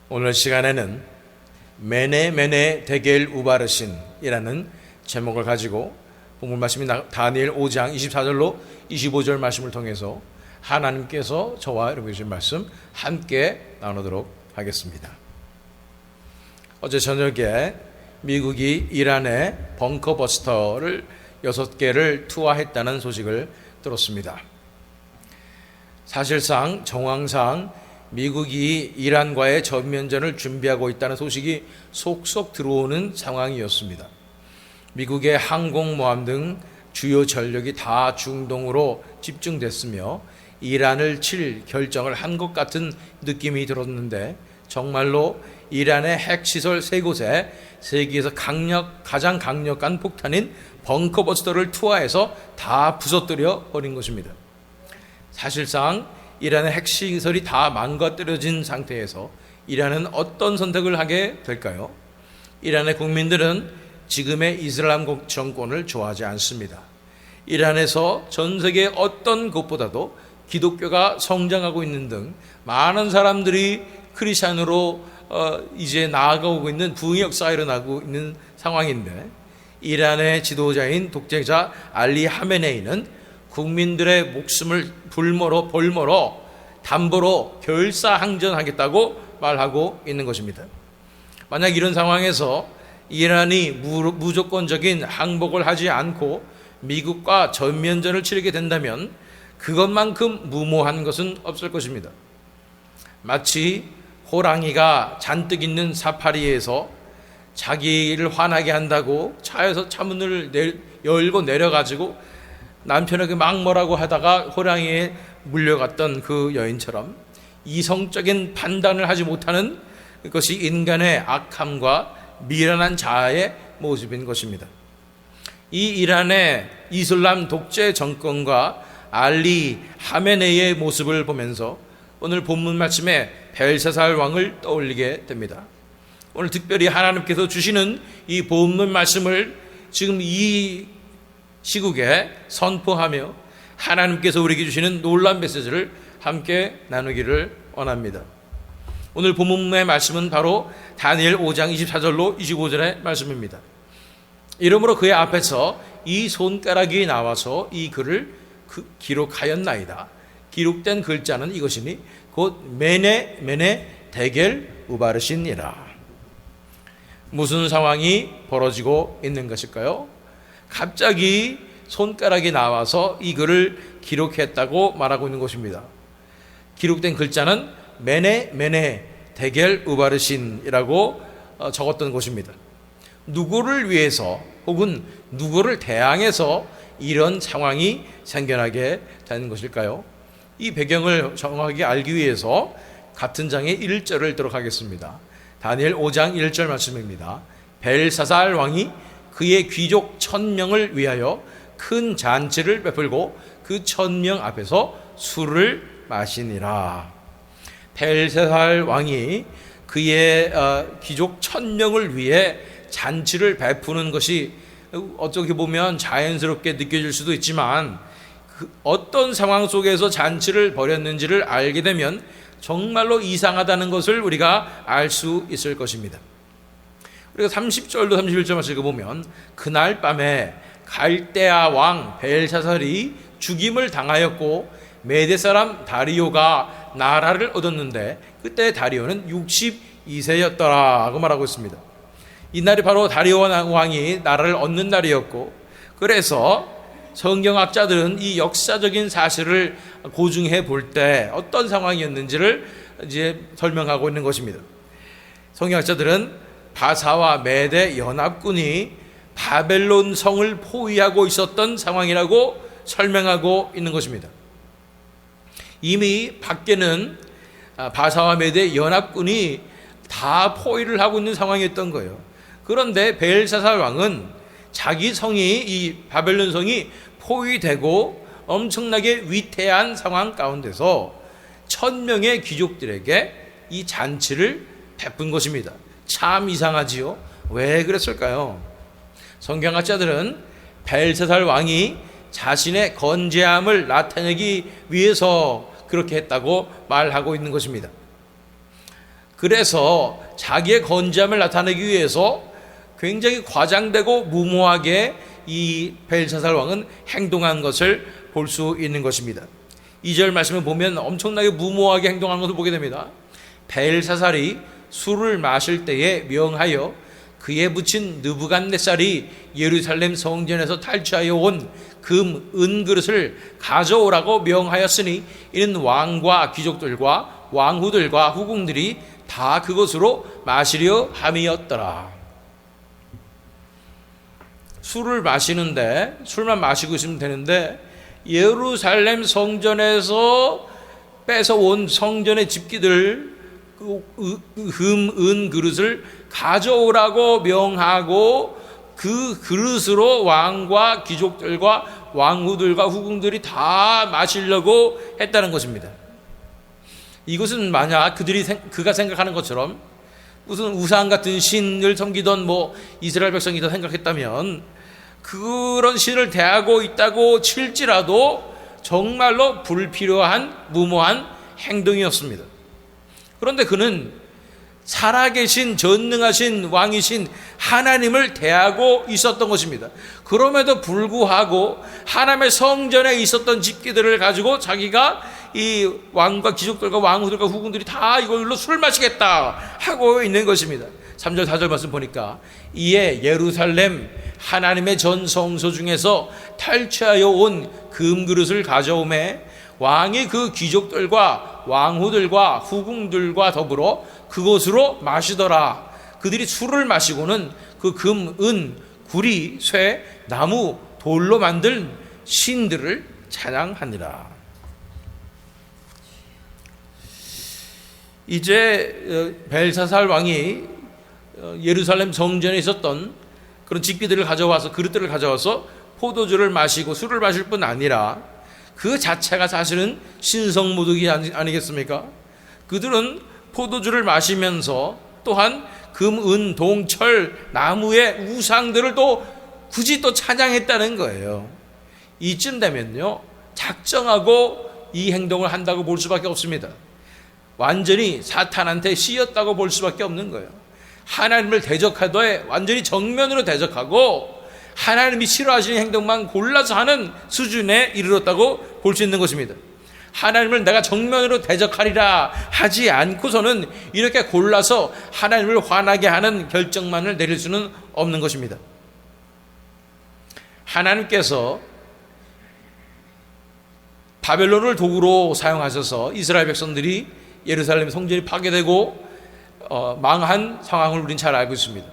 오늘 시간에는 메네 메네 데겔 우바르신이라는 제목을 가지고 본문 말씀이 다니엘 5장 24절로 25절 말씀을 통해서 하나님께서 저와 여러분이 주신 말씀 함께 나누도록 하겠습니다. 어제 저녁에 미국이 이란에 벙커버스터를 6개를 투하했다는 소식을 들었습니다. 사실상 정황상 미국이 이란과의 전면전을 준비하고 있다는 소식이 속속 들어오는 상황이었습니다. 미국의 항공모함 등 주요 전력이 다 중동으로 집중됐으며 이란을 칠 결정을 한 것 같은 느낌이 들었는데, 정말로 이란의 핵시설 3곳에 세계에서 가장 강력한 폭탄인 벙커버스터를 투하해서 다 부서뜨려 버린 것입니다. 사실상 이란의 핵시설이 다 망가뜨려진 상태에서 이란은 어떤 선택을 하게 될까요? 이란의 국민들은 지금의 이슬람 정권을 좋아하지 않습니다. 이란에서 전 세계 어떤 곳보다도 기독교가 성장하고 있는 등 많은 사람들이 크리스찬으로 이제 나아가고 있는 부흥의 역사가 일어나고 있는 상황인데, 이란의 지도자인 독재자 알리 하메네이는 국민들의 목숨을 볼모로 담보로 결사항전하겠다고 말하고 있는 것입니다. 만약 이런 상황에서 이란이 무조건적인 항복을 하지 않고 미국과 전면전을 치르게 된다면 그것만큼 무모한 것은 없을 것입니다. 마치 호랑이가 잔뜩 있는 사파리에서 자기를 화나게 한다고 차에서 차문을 열고 내려가지고 남편에게 막 뭐라고 하다가 호랑이에 물려갔던 그 여인처럼 이성적인 판단을 하지 못하는 것이 인간의 악함과 미련한 자아의 모습인 것입니다. 이 이란의 이슬람 독재 정권과 알리 하메네이의 모습을 보면서 오늘 본문 말씀에 벨사살 왕을 떠올리게 됩니다. 오늘 특별히 하나님께서 주시는 이 본문 말씀을 지금 이 시국에 선포하며 하나님께서 우리에게 주시는 놀라운 메시지를 함께 나누기를 원합니다. 오늘 본문의 말씀은 바로 다니엘 5장 24절로 25절의 말씀입니다. 이러므로 그의 앞에서 이 손가락이 나와서 이 글을 기록하였나이다. 기록된 글자는 이것이니 곧 메네 메네 데겔 우바르신이라. 무슨 상황이 벌어지고 있는 것일까요? 갑자기 손가락이 나와서 이 글을 기록했다고 말하고 있는 것입니다. 기록된 글자는 메네 메네 데겔 우바르신이라고 적었던 것입니다. 누구를 위해서 혹은 누구를 대항해서 이런 상황이 생겨나게 되는 것일까요? 이 배경을 정확하게 알기 위해서 같은 장의 1절을 읽도록 하겠습니다. 다니엘 5장 1절 말씀입니다. 벨사살 왕이 그의 귀족 1000명을 위하여 큰 잔치를 베풀고 그 1000명 앞에서 술을 마시니라. 벨사살 왕이 그의 귀족 1000명을 위해 잔치를 베푸는 것이 어떻게 보면 자연스럽게 느껴질 수도 있지만, 어떤 상황 속에서 잔치를 벌였는지를 알게 되면 정말로 이상하다는 것을 우리가 알 수 있을 것입니다. 우리가 30절도 31절 말씀 읽어보면 그날 밤에 갈대아 왕 벨사살이 죽임을 당하였고 메대 사람 다리오가 나라를 얻었는데 그때 다리오는 62세였더라 고 말하고 있습니다. 이날이 바로 다리오 왕이 나라를 얻는 날이었고, 그래서 성경학자들은 이 역사적인 사실을 고증해 볼 때 어떤 상황이었는지를 이제 설명하고 있는 것입니다. 성경학자들은 바사와 메대 연합군이 바벨론 성을 포위하고 있었던 상황이라고 설명하고 있는 것입니다. 이미 밖에는 바사와 메대 연합군이 다 포위를 하고 있는 상황이었던 거예요. 그런데 벨사살 왕은 자기 성이, 이 바벨론 성이 포위되고 엄청나게 위태한 상황 가운데서 1000명의 귀족들에게 이 잔치를 베푼 것입니다. 참 이상하지요? 왜 그랬을까요? 성경학자들은 벨사살 왕이 자신의 건재함을 나타내기 위해서 그렇게 했다고 말하고 있는 것입니다. 그래서 자기의 건재함을 나타내기 위해서 굉장히 과장되고 무모하게 이 벨사살 왕은 행동한 것을 볼 수 있는 것입니다. 2절 말씀을 보면 엄청나게 무모하게 행동한 것을 보게 됩니다. 벨사살이 술을 마실 때에 명하여 그에 붙인 느부갓네살이 예루살렘 성전에서 탈취하여 온 금, 은 그릇을 가져오라고 명하였으니 이는 왕과 귀족들과 왕후들과 후궁들이 다 그것으로 마시려 함이었더라. 술을 마시는데, 술만 마시고 있으면 되는데 예루살렘 성전에서 뺏어온 성전의 집기들 금, 은 그릇을 가져오라고 명하고 그 그릇으로 왕과 귀족들과 왕후들과 후궁들이 다 마시려고 했다는 것입니다. 이것은 만약 그가 생각하는 것처럼 무슨 우상 같은 신을 섬기던 이스라엘 백성이다 생각했다면 그런 신을 대하고 있다고 칠지라도 정말로 불필요한 무모한 행동이었습니다. 그런데 그는 살아계신 전능하신 왕이신 하나님을 대하고 있었던 것입니다. 그럼에도 불구하고 하나님의 성전에 있었던 집기들을 가지고 자기가 이 왕과 귀족들과 왕후들과 후궁들이 다 이걸로 술을 마시겠다 하고 있는 것입니다. 3절 4절 말씀 보니까 이에 예루살렘 하나님의 전 성소 중에서 탈취하여 온 금그릇을 가져오매 왕이 그 귀족들과 왕후들과 후궁들과 더불어 그곳으로 마시더라. 그들이 술을 마시고는 그 금, 은, 구리, 쇠, 나무, 돌로 만든 신들을 찬양하니라. 이제 벨사살 왕이 예루살렘 성전에 있었던 그런 집기들을 가져와서 그릇들을 가져와서 포도주를 마시고 술을 마실 뿐 아니라 그 자체가 사실은 신성모독이 아니겠습니까? 그들은 포도주를 마시면서 또한 금, 은, 동, 철, 나무의 우상들을 또 굳이 또 찬양했다는 거예요. 이쯤 되면요 작정하고 이 행동을 한다고 볼 수밖에 없습니다. 완전히 사탄한테 씌였다고 볼 수밖에 없는 거예요. 하나님을 대적하되 완전히 정면으로 대적하고 하나님이 싫어하시는 행동만 골라서 하는 수준에 이르렀다고 볼 수 있는 것입니다. 하나님을 내가 정면으로 대적하리라 하지 않고서는 이렇게 골라서 하나님을 화나게 하는 결정만을 내릴 수는 없는 것입니다. 하나님께서 바벨론을 도구로 사용하셔서 이스라엘 백성들이 예루살렘 성전이 파괴되고 망한 상황을 우리는 잘 알고 있습니다.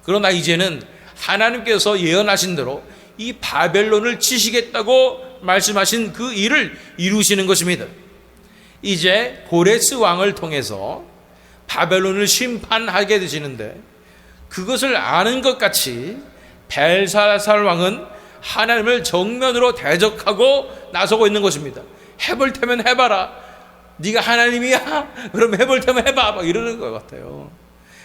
그러나 이제는 하나님께서 예언하신 대로 이 바벨론을 치시겠다고 말씀하신 그 일을 이루시는 것입니다. 이제 고레스 왕을 통해서 바벨론을 심판하게 되시는데 그것을 아는 것 같이 벨사살 왕은 하나님을 정면으로 대적하고 나서고 있는 것입니다. 해볼 테면 해봐라. 네가 하나님이야? 그럼 해볼 테면 해봐. 막 이러는 것 같아요.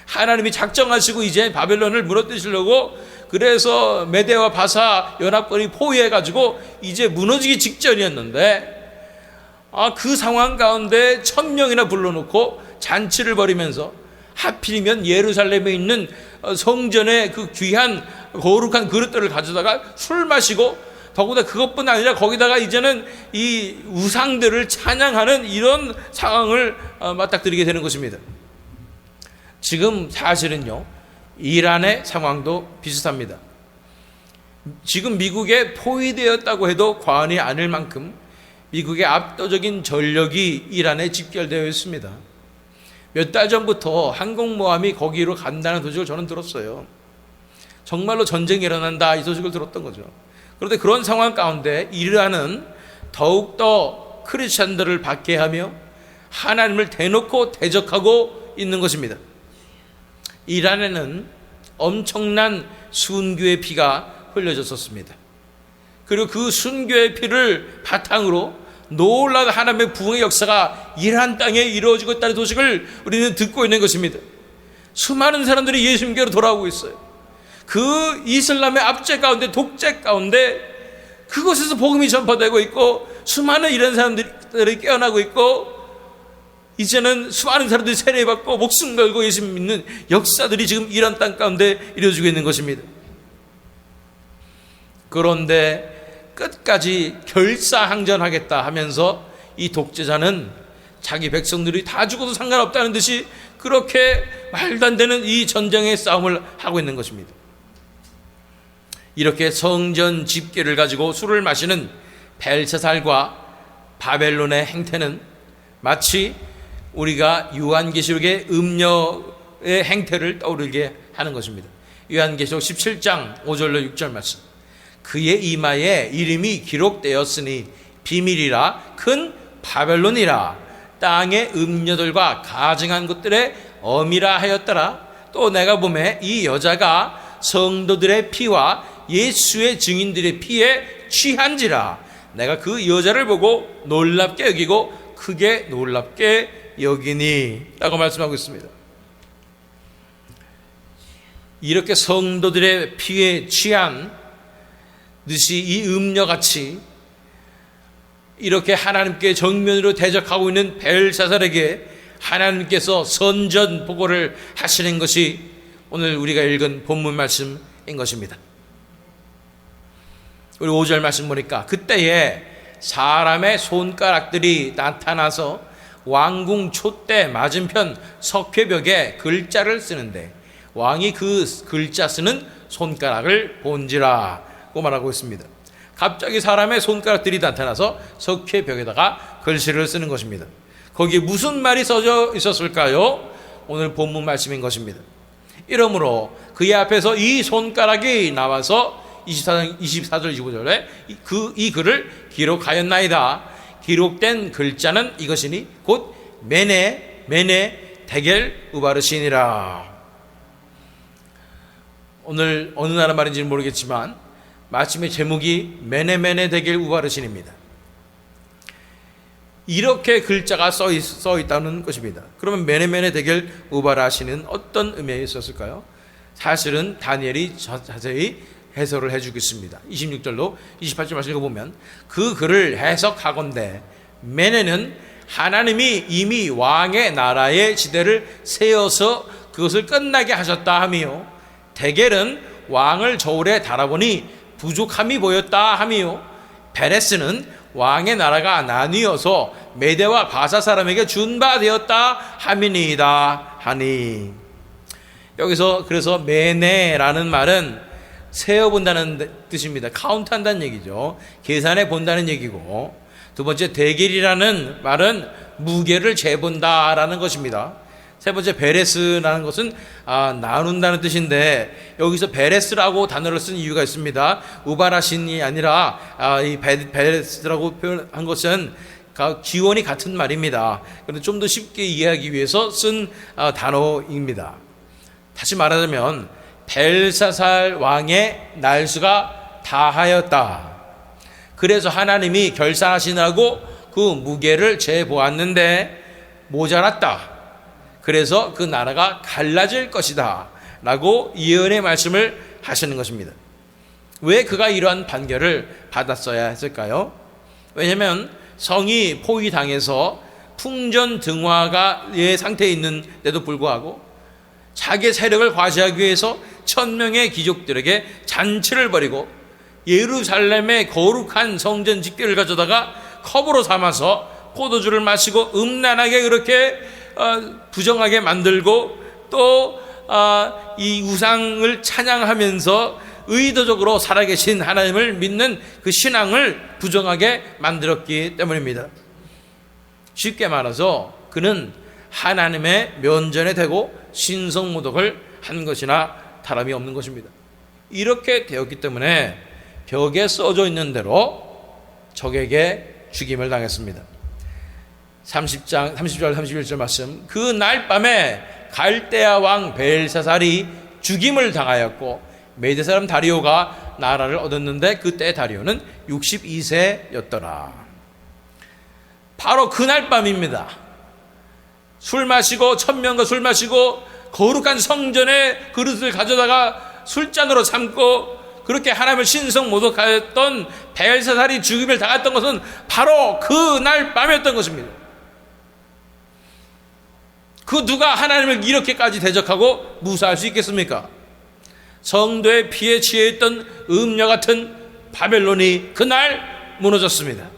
하나님이 작정하시고 이제 바벨론을 무너뜨리시려고 그래서 메대와 바사 연합군이 포위해가지고 이제 무너지기 직전이었는데 그 상황 가운데 1000명이나 불러놓고 잔치를 벌이면서 하필이면 예루살렘에 있는 성전의 그 귀한 거룩한 그릇들을 가져다가 술 마시고 더구나 그것뿐 아니라 거기다가 이제는 이 우상들을 찬양하는 이런 상황을 맞닥뜨리게 되는 것입니다. 지금 사실은요 이란의 상황도 비슷합니다. 지금 미국에 포위되었다고 해도 과언이 아닐 만큼 미국의 압도적인 전력이 이란에 집결되어 있습니다. 몇 달 전부터 항공모함이 거기로 간다는 소식을 저는 들었어요. 정말로 전쟁이 일어난다 이 소식을 들었던 거죠. 그런데 그런 상황 가운데 이란은 더욱더 크리스찬들을 박해하며 하나님을 대놓고 대적하고 있는 것입니다. 이란에는 엄청난 순교의 피가 흘려졌었습니다. 그리고 그 순교의 피를 바탕으로 놀라운 하나님의 부흥의 역사가 이란 땅에 이루어지고 있다는 소식을 우리는 듣고 있는 것입니다. 수많은 사람들이 예수님께로 돌아오고 있어요. 그 이슬람의 압제 가운데 독재 가운데 그곳에서 복음이 전파되고 있고 수많은 이런 사람들이 깨어나고 있고, 이제는 수많은 사람들이 세례받고 목숨 걸고 예수 믿는 역사들이 지금 이란 땅 가운데 이루어지고 있는 것입니다. 그런데 끝까지 결사항전하겠다 하면서 이 독재자는 자기 백성들이 다 죽어도 상관없다는 듯이 그렇게 말도 안 되는 이 전쟁의 싸움을 하고 있는 것입니다. 이렇게 성전 집계를 가지고 술을 마시는 벨사살과 바벨론의 행태는 마치 우리가 요한계시록의 음녀의 행태를 떠오르게 하는 것입니다. 요한계시록 17장 5절로 6절 말씀. 그의 이마에 이름이 기록되었으니 비밀이라 큰 바벨론이라 땅의 음녀들과 가증한 것들의 어미라 하였더라. 또 내가 보매 이 여자가 성도들의 피와 예수의 증인들의 피에 취한지라. 내가 그 여자를 보고 놀랍게 여기고 크게 놀랍게 여기니 라고 말씀하고 있습니다. 이렇게 성도들의 피에 취한 듯이 이 음녀같이 이렇게 하나님께 정면으로 대적하고 있는 벨사살에게 하나님께서 선전보고를 하시는 것이 오늘 우리가 읽은 본문 말씀인 것입니다. 우리 5절 말씀 보니까 그때에 사람의 손가락들이 나타나서 왕궁 촛대 맞은편 석회벽에 글자를 쓰는데 왕이 그 글자 쓰는 손가락을 본지라고 말하고 있습니다. 갑자기 사람의 손가락들이 나타나서 석회벽에다가 글씨를 쓰는 것입니다. 거기에 무슨 말이 써져 있었을까요? 오늘 본문 말씀인 것입니다. 이러므로 그의 앞에서 이 손가락이 나와서 24절 25절에 이 글을 기록하였나이다. 기록된 글자는 이것이니 곧 메네 데겔 우바르신이라. 오늘 어느 나라 말인지는 모르겠지만 마침의 제목이 메네 데겔 우바르신입니다. 이렇게 글자가 써 있다는 것입니다. 그러면 메네 데겔 우바르신은 어떤 의미가 있었을까요? 사실은 다니엘이 자세히 해설을 해주고 있습니다. 26절로 28절 말씀 읽어보면 그 글을 해석하건대 메네는 하나님이 이미 왕의 나라의 지대를 세워서 그것을 끝나게 하셨다 하며, 데겔은 왕을 저울에 달아보니 부족함이 보였다 하며, 베레스는 왕의 나라가 나뉘어서 메대와 바사 사람에게 준 바 되었다 함이니이다 하니. 여기서 그래서 메네라는 말은 세어본다는 뜻입니다. 카운트한다는 얘기죠. 계산해 본다는 얘기고, 두 번째 데겔이라는 말은 무게를 재본다라는 것입니다. 세 번째 베레스라는 것은 나눈다는 뜻인데, 여기서 베레스라고 단어를 쓴 이유가 있습니다. 우바라신이 아니라 이 베레스라고 표현한 것은 기원이 같은 말입니다. 그런데 좀 더 쉽게 이해하기 위해서 쓴 단어입니다. 다시 말하자면 벨사살 왕의 날수가 다하였다. 그래서 하나님이 결산하시라고 그 무게를 재보았는데 모자랐다. 그래서 그 나라가 갈라질 것이다 라고 예언의 말씀을 하시는 것입니다. 왜 그가 이러한 판결을 받았어야 했을까요? 왜냐하면 성이 포위당해서 풍전등화의 상태에 있는데도 불구하고 자기의 세력을 과시하기 위해서 1000명의 귀족들에게 잔치를 벌이고 예루살렘의 거룩한 성전 집계를 가져다가 컵으로 삼아서 포도주를 마시고 음란하게 그렇게 부정하게 만들고 또 이 우상을 찬양하면서 의도적으로 살아계신 하나님을 믿는 그 신앙을 부정하게 만들었기 때문입니다. 쉽게 말해서 그는 하나님의 면전에 대고 신성모독을 한 것이나 다름이 없는 것입니다. 이렇게 되었기 때문에 벽에 써져 있는 대로 적에게 죽임을 당했습니다. 30절 31절 말씀. 그 날 밤에 갈대아 왕 벨사살이 죽임을 당하였고 메대 사람 다리오가 나라를 얻었는데 그때 다리오는 62세였더라. 바로 그날 밤입니다. 술 마시고 1000명과 술 마시고 거룩한 성전의 그릇을 가져다가 술잔으로 삼고 그렇게 하나님을 신성 모독하였던 벨사살이 죽임을 당했던 것은 바로 그날 밤이었던 것입니다. 그 누가 하나님을 이렇게까지 대적하고 무사할 수 있겠습니까? 성도의 피에 취해 있던 음녀 같은 바벨론이 그날 무너졌습니다.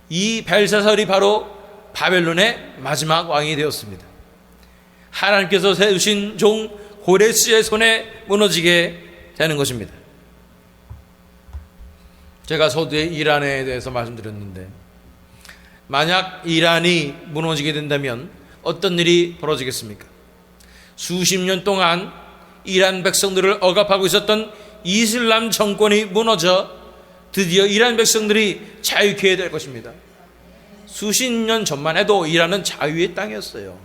이 벨사살이 바로 바벨론의 마지막 왕이 되었습니다. 하나님께서 세우신 종 고레스의 손에 무너지게 되는 것입니다. 제가 서두에 이란에 대해서 말씀드렸는데, 만약 이란이 무너지게 된다면 어떤 일이 벌어지겠습니까? 수십 년 동안 이란 백성들을 억압하고 있었던 이슬람 정권이 무너져 드디어 이란 백성들이 자유케 될 것입니다. 수십 년 전만 해도 이란은 자유의 땅이었어요.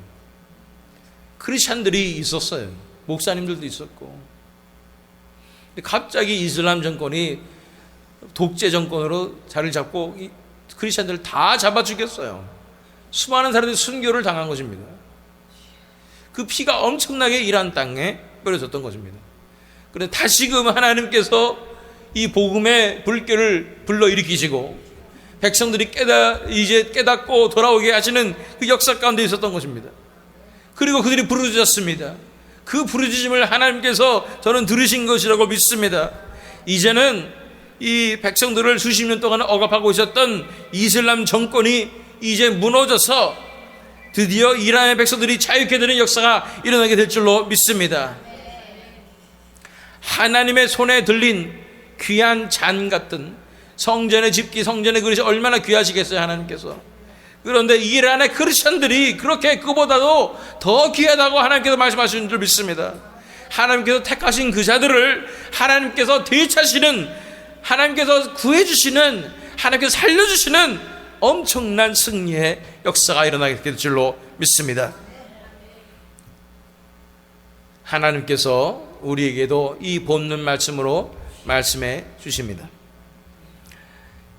크리스찬들이 있었어요. 목사님들도 있었고. 근데 갑자기 이슬람 정권이 독재 정권으로 자리를 잡고 크리스찬들을 다 잡아 죽였어요. 수많은 사람들이 순교를 당한 것입니다. 그 피가 엄청나게 이란 땅에 뿌려졌던 것입니다. 그런데 다시금 하나님께서 이 복음의 불길을 불러일으키시고 백성들이 이제 깨닫고 돌아오게 하시는 그 역사 가운데 있었던 것입니다. 그리고 그들이 부르짖었습니다. 그 부르짖음을 하나님께서 저는 들으신 것이라고 믿습니다. 이제는 이 백성들을 수십 년 동안 억압하고 있었던 이슬람 정권이 이제 무너져서 드디어 이란의 백성들이 자유케 되는 역사가 일어나게 될 줄로 믿습니다. 하나님의 손에 들린 귀한 잔 같은 성전의 집기, 성전의 그릇이 얼마나 귀하시겠어요, 하나님께서. 그런데 이란의 크리스천들이 그렇게 그보다도 더 귀하다고 하나님께서 말씀하시는 줄 믿습니다. 하나님께서 택하신 그 자들을 하나님께서 되찾으시는, 하나님께서 구해주시는, 하나님께서 살려주시는 엄청난 승리의 역사가 일어나게 될 줄로 믿습니다. 하나님께서 우리에게도 이 본문 말씀으로 말씀해 주십니다.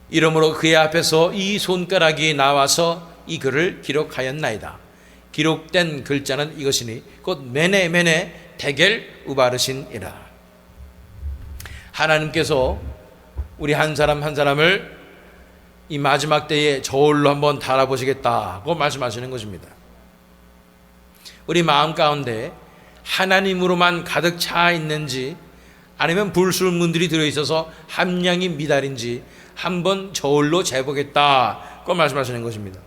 이러므로 그의 앞에서 이 손가락이 나와서 이 글을 기록하였나이다. 기록된 글자는 이것이니 곧 메네 데겔 우바르신이라. 하나님께서 우리 한 사람 한 사람을 이 마지막 때에 저울로 한번 달아보시겠다고 말씀하시는 것입니다. 우리 마음 가운데 하나님으로만 가득 차 있는지 아니면 불순물들이 들어있어서 함량이 미달인지 한번 저울로 재보겠다고 말씀하시는 것입니다.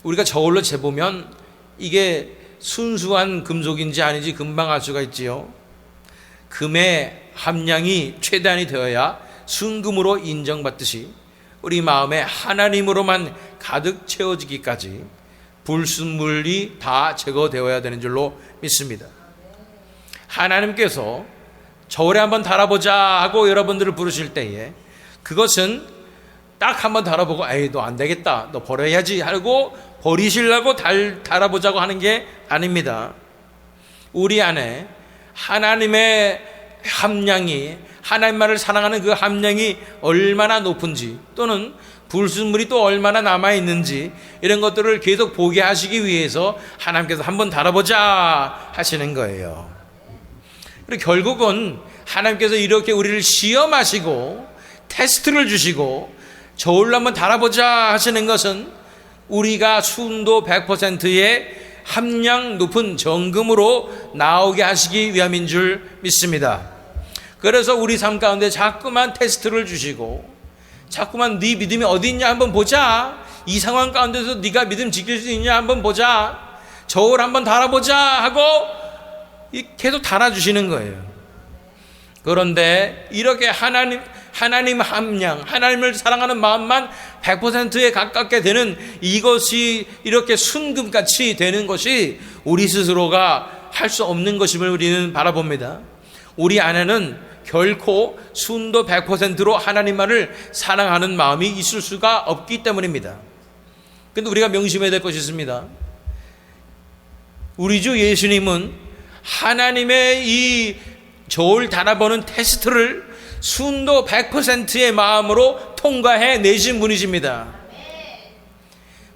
우리가 저울로 재보면 이게 순수한 금속인지 아닌지 금방 알 수가 있지요. 금의 함량이 최대한이 되어야 순금으로 인정받듯이 우리 마음에 하나님으로만 가득 채워지기까지 불순물이 다 제거되어야 되는 줄로 믿습니다. 하나님께서 저울에 한번 달아보자 하고 여러분들을 부르실 때에 그것은 딱 한번 달아보고 에이 너 안 되겠다, 너 버려야지 하고 버리시려고 달아보자고 하는 게 아닙니다. 우리 안에 하나님의 함량이, 하나님만을 사랑하는 그 함량이 얼마나 높은지, 또는 불순물이 또 얼마나 남아있는지 이런 것들을 계속 보게 하시기 위해서 하나님께서 한번 달아보자 하시는 거예요. 그리고 결국은 하나님께서 이렇게 우리를 시험하시고 테스트를 주시고 저울로 한번 달아보자 하시는 것은 우리가 순도 100%의 함량 높은 정금으로 나오게 하시기 위함인 줄 믿습니다. 그래서 우리 삶 가운데 자꾸만 테스트를 주시고 자꾸만 네 믿음이 어디 있냐 한번 보자, 이 상황 가운데서 네가 믿음 지킬 수 있냐 한번 보자, 저울 한번 달아보자 하고 계속 달아주시는 거예요. 그런데 이렇게 하나님 함량, 하나님을 사랑하는 마음만 100%에 가깝게 되는 이것이 이렇게 순금같이 되는 것이 우리 스스로가 할 수 없는 것임을 우리는 바라봅니다. 우리 안에는 결코 순도 100%로 하나님만을 사랑하는 마음이 있을 수가 없기 때문입니다. 그런데 우리가 명심해야 될 것이 있습니다. 우리 주 예수님은 하나님의 이 저울 달아보는 테스트를 순도 100%의 마음으로 통과해 내신 분이십니다.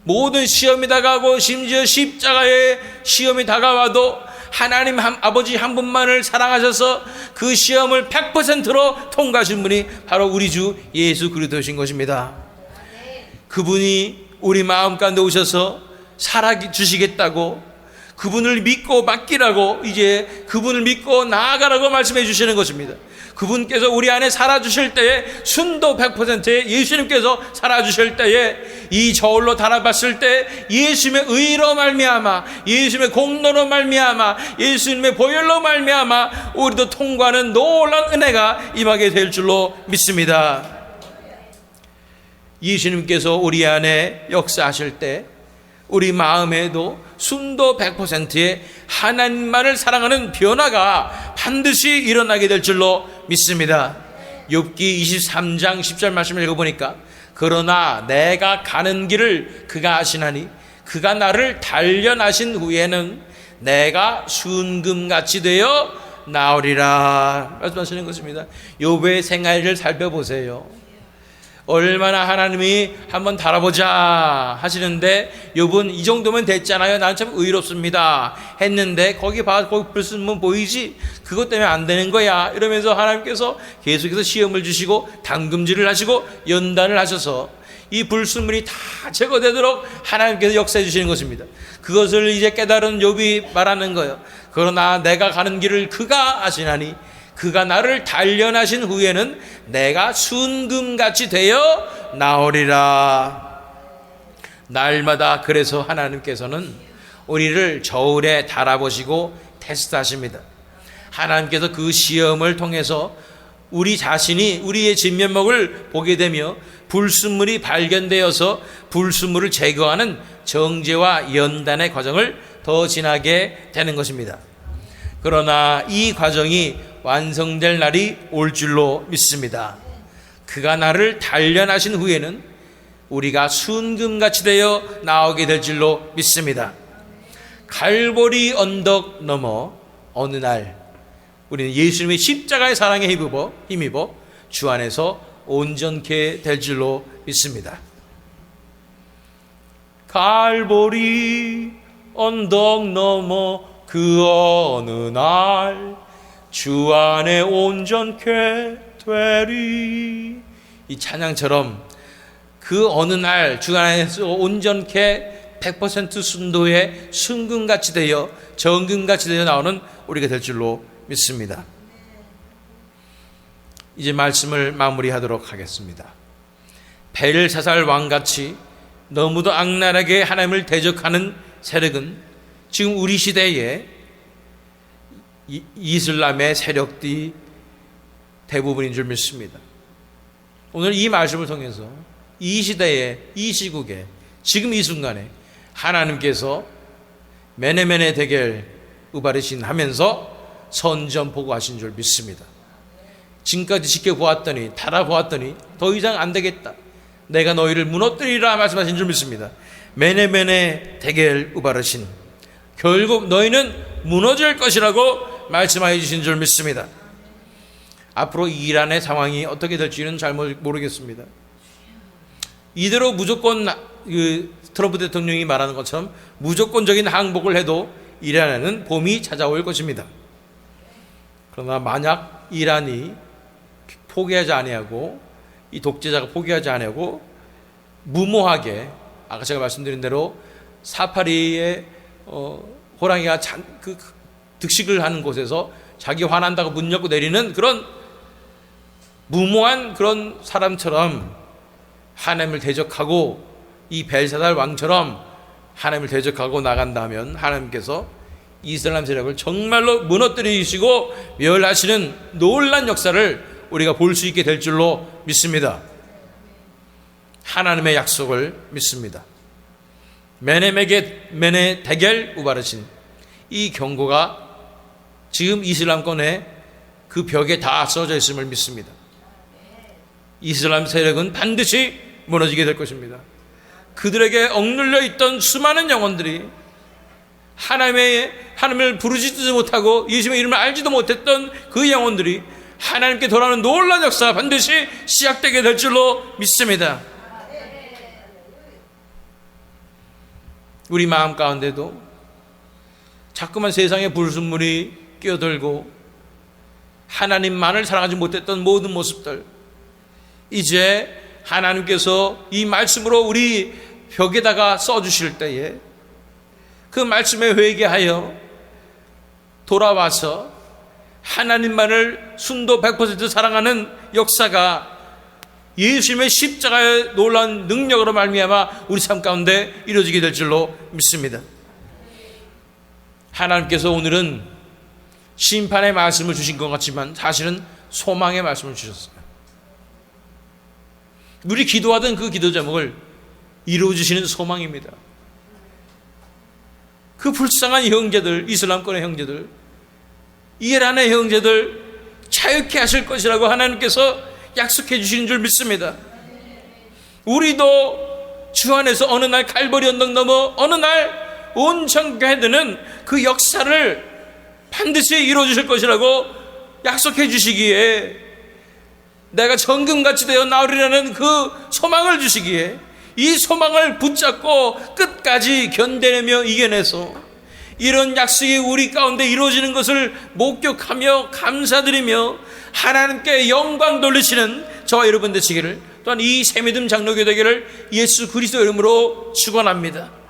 모든 시험이 다가오고 심지어 십자가의 시험이 다가와도 하나님 아버지 한 분만을 사랑하셔서 그 시험을 100%로 통과하신 분이 바로 우리 주 예수 그리스도신 것입니다. 그분이 우리 마음 가운데 오셔서 살아주시겠다고, 그분을 믿고 맡기라고, 이제 그분을 믿고 나아가라고 말씀해 주시는 것입니다. 그분께서 우리 안에 살아주실 때에, 순도 100%의 예수님께서 살아주실 때에, 이 저울로 달아봤을 때 예수님의 의로 말미암아, 예수님의 공로로 말미암아, 예수님의 보혈로 말미암아 우리도 통과하는 놀라운 은혜가 임하게 될 줄로 믿습니다. 예수님께서 우리 안에 역사하실 때 우리 마음에도 순도 100%의 하나님만을 사랑하는 변화가 반드시 일어나게 될 줄로 믿습니다. 욥기 23장 10절 말씀을 읽어보니까, 그러나 내가 가는 길을 그가 아시나니 그가 나를 단련하신 후에는 내가 순금같이 되어 나오리라 말씀하시는 것입니다. 욥의 생애를 살펴보세요. 얼마나 하나님이 한번 달아보자 하시는데, 욥은 이 정도면 됐잖아요, 나는 참 의롭습니다 했는데, 거기 불순물 보이지? 그것 때문에 안 되는 거야 이러면서 하나님께서 계속해서 시험을 주시고 담금질을 하시고 연단을 하셔서 이 불순물이 다 제거되도록 하나님께서 역사해 주시는 것입니다. 그것을 이제 깨달은 욥이 말하는 거예요. 그러나 내가 가는 길을 그가 아시나니 그가 나를 단련하신 후에는 내가 순금같이 되어 나오리라. 날마다 그래서 하나님께서는 우리를 저울에 달아보시고 테스트하십니다. 하나님께서 그 시험을 통해서 우리 자신이 우리의 진면목을 보게 되며 불순물이 발견되어서 불순물을 제거하는 정죄와 연단의 과정을 더 지나게 되는 것입니다. 그러나 이 과정이 완성될 날이 올 줄로 믿습니다. 그가 나를 단련하신 후에는 우리가 순금같이 되어 나오게 될 줄로 믿습니다. 갈보리 언덕 넘어 어느 날 우리는 예수님의 십자가의 사랑에 힘입어 주 안에서 온전케 될 줄로 믿습니다. 갈보리 언덕 넘어 그 어느 날 주 안에 온전케 되리. 이 찬양처럼 그 어느 날 주 안에서 온전케 100% 순도의 순금같이 되어 정금같이 되어 나오는 우리가 될 줄로 믿습니다. 이제 말씀을 마무리하도록 하겠습니다. 벨사살 왕같이 너무도 악랄하게 하나님을 대적하는 세력은 지금 우리 시대에 이슬람의 세력들이 대부분인 줄 믿습니다. 오늘 이 말씀을 통해서 이 시대에, 이 시국에, 지금 이 순간에 하나님께서 메네메네 대결 우바르신 하면서 선전포고하신 줄 믿습니다. 지금까지 지켜보았더니, 달아보았더니 더 이상 안 되겠다, 내가 너희를 무너뜨리라 말씀하신 줄 믿습니다. 메네메네 대결 우바르신, 결국 너희는 무너질 것이라고 말씀하여 주신 줄 믿습니다. 앞으로 이란의 상황이 어떻게 될지는 잘 모르겠습니다. 이대로 무조건 트럼프 대통령이 말하는 것처럼 무조건적인 항복을 해도 이란에는 봄이 찾아올 것입니다. 그러나 만약 이란이 포기하지 아니하고, 이 독재자가 포기하지 아니하고 무모하게, 아까 제가 말씀드린 대로 사파리의 호랑이가 득식을 하는 곳에서 자기 화난다고 문 열고 내리는 그런 무모한 그런 사람처럼 하나님을 대적하고, 이 벨사살 왕처럼 하나님을 대적하고 나간다면 하나님께서 이슬람 세력을 정말로 무너뜨리시고 멸하시는 놀라운 역사를 우리가 볼 수 있게 될 줄로 믿습니다. 하나님의 약속을 믿습니다. 메네 대결 우바르신 이 경고가 지금 이슬람권의 그 벽에 다 써져 있음을 믿습니다. 이슬람 세력은 반드시 무너지게 될 것입니다. 그들에게 억눌려 있던 수많은 영혼들이, 하나님을 부르지도 못하고 예수님의 이름을 알지도 못했던 그 영혼들이 하나님께 돌아오는 놀라운 역사가 반드시 시작되게 될 줄로 믿습니다. 우리 마음 가운데도 자꾸만 세상의 불순물이 끼어들고 하나님만을 사랑하지 못했던 모든 모습들, 이제 하나님께서 이 말씀으로 우리 벽에다가 써주실 때에 그 말씀에 회개하여 돌아와서 하나님만을 순도 100% 사랑하는 역사가 예수님의 십자가의 놀라운 능력으로 말미암아 우리 삶 가운데 이루어지게 될 줄로 믿습니다. 하나님께서 오늘은 심판의 말씀을 주신 것 같지만 사실은 소망의 말씀을 주셨어요. 우리 기도하던 그 기도 제목을 이루어주시는 소망입니다. 그 불쌍한 형제들, 이슬람권의 형제들, 이란의 형제들 자유케 하실 것이라고 하나님께서 약속해 주시는 줄 믿습니다. 우리도 주 안에서 어느 날 갈보리 언덕 넘어 어느 날 온 천국에 드는 그 역사를 반드시 이루어 주실 것이라고 약속해 주시기에, 내가 정금같이 되어 나오리라는 그 소망을 주시기에 이 소망을 붙잡고 끝까지 견뎌내며 이겨내서 이런 약속이 우리 가운데 이루어지는 것을 목격하며 감사드리며 하나님께 영광 돌리시는 저와 여러분 되시기를, 또한 이 새믿음 장로교 되기를 예수 그리스도 이름으로 축원합니다.